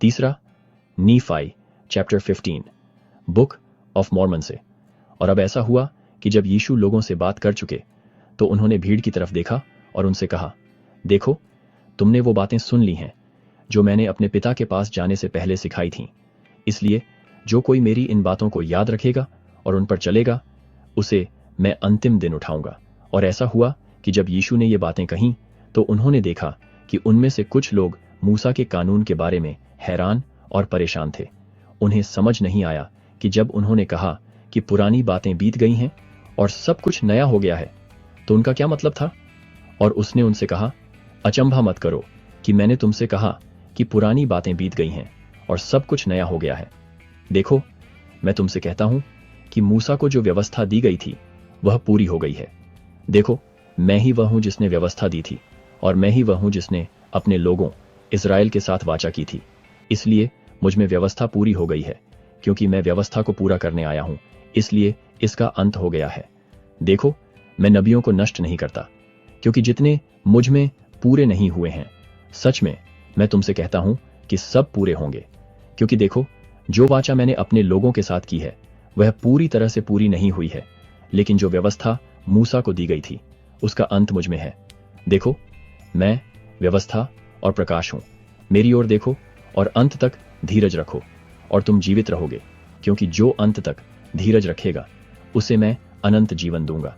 तीसरा, नीफाई chapter 15 book of Mormon से। और अब ऐसा हुआ कि जब यीशु लोगों से बात कर चुके तो उन्होंने भीड़ की तरफ देखा और उनसे कहा, देखो, तुमने वो बातें सुन ली हैं जो मैंने अपने पिता के पास जाने से पहले सिखाई थीं। इसलिए जो कोई मेरी इन बातों को याद रखेगा और उन पर चलेगा, उसे मैं अंतिम दिन उठाऊंगा। और ऐसा हुआ कि जब यीशु ने ये बातें कहीं तो उन्होंने देखा कि उनमें से कुछ लोग मूसा के कानून के बारे में हैरान और परेशान थे। उन्हें समझ नहीं आया कि जब उन्होंने कहा कि पुरानी बातें बीत गई हैं और सब कुछ नया हो गया है, तो उनका क्या मतलब था। और उसने उनसे कहा, अचंभा मत करो कि मैंने तुमसे कहा कि पुरानी बातें बीत गई हैं और सब कुछ नया हो गया है। देखो, मैं तुमसे कहता हूं कि मूसा को जो व्यवस्था दी गई थी वह पूरी हो गई है। देखो, मैं ही वह हूं जिसने व्यवस्था दी थी और मैं ही वह हूं जिसने अपने लोगों इज़राइल के साथ वाचा की थी। इसलिए मुझ में व्यवस्था पूरी हो गई है, क्योंकि मैं व्यवस्था को पूरा करने आया हूं, इसलिए इसका अंत हो गया है। देखो, मैं नबियों को नष्ट नहीं करता, क्योंकि जितने मुझ में पूरे नहीं हुए हैं, सच में मैं तुमसे कहता हूं कि सब पूरे होंगे। क्योंकि देखो, जो वाचा मैंने अपने लोगों के साथ की है वह पूरी तरह से पूरी नहीं हुई है, लेकिन जो व्यवस्था मूसा को दी गई थी उसका अंत मुझ में है। देखो, मैं व्यवस्था और प्रकाश हूं। मेरी ओर देखो और अंत तक धीरज रखो और तुम जीवित रहोगे, क्योंकि जो अंत तक धीरज रखेगा उसे मैं अनंत जीवन दूंगा।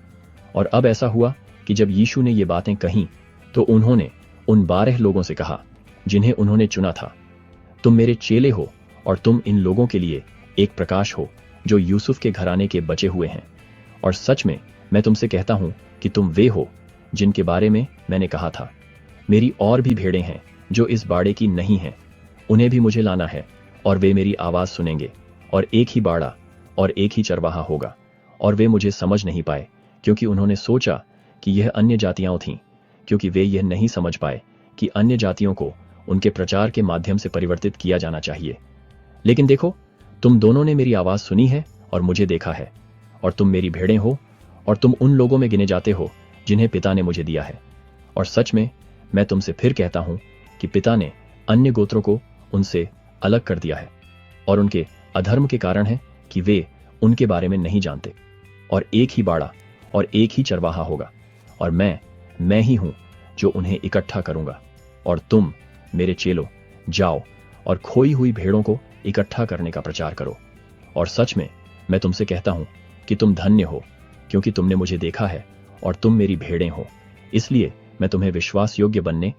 और अब ऐसा हुआ कि जब यीशु ने ये बातें कहीं तो उन्होंने उन 12 लोगों से कहा जिन्हें उन्होंने चुना था, तुम मेरे चेले हो और तुम इन लोगों के लिए एक प्रकाश हो जो यूसुफ के घराने के बचे हुए हैं। और सच में मैं तुमसे कहता हूं कि तुम वे हो जिनके बारे में मैंने कहा था, मेरी और भी भेड़ें हैं जो इस बाड़े की नहीं हैं, उन्हें भी मुझे लाना है और वे मेरी आवाज सुनेंगे। और एक ही बाड़ा और एक ही चरवाहा होगा। और वे मुझे समझ नहीं पाए, क्योंकि उन्होंने सोचा कि यह अन्य जातियां थीं, क्योंकि वे यह नहीं समझ पाए कि अन्य जातियों को उनके प्रचार के माध्यम से परिवर्तित किया जाना चाहिए। लेकिन देखो, तुम दोनों ने मेरी आवाज सुनी है और मुझे देखा है, और तुम मेरी भेड़ें हो और तुम उन लोगों में गिने जाते हो जिन्हें पिता ने मुझे दिया है। और सच में मैं तुमसे फिर कहता हूं कि पिता ने अन्य गोत्रों को उनसे अलग कर दिया है, और उनके अधर्म के कारण है कि वे उनके बारे में नहीं जानते। और एक ही बाड़ा और एक ही चरवाहा होगा, और मैं ही हूं जो उन्हें इकट्ठा करूंगा। और तुम मेरे चेलों, जाओ और खोई हुई भेड़ों को इकट्ठा करने का प्रचार करो। और सच में मैं तुमसे कहता हूं कि तुम धन्य हो, क्योंकि तुमने मुझे देखा है और तुम मेरी भेड़ें हो। इसलिए मैं तुम्हें विश्वास योग्य बनने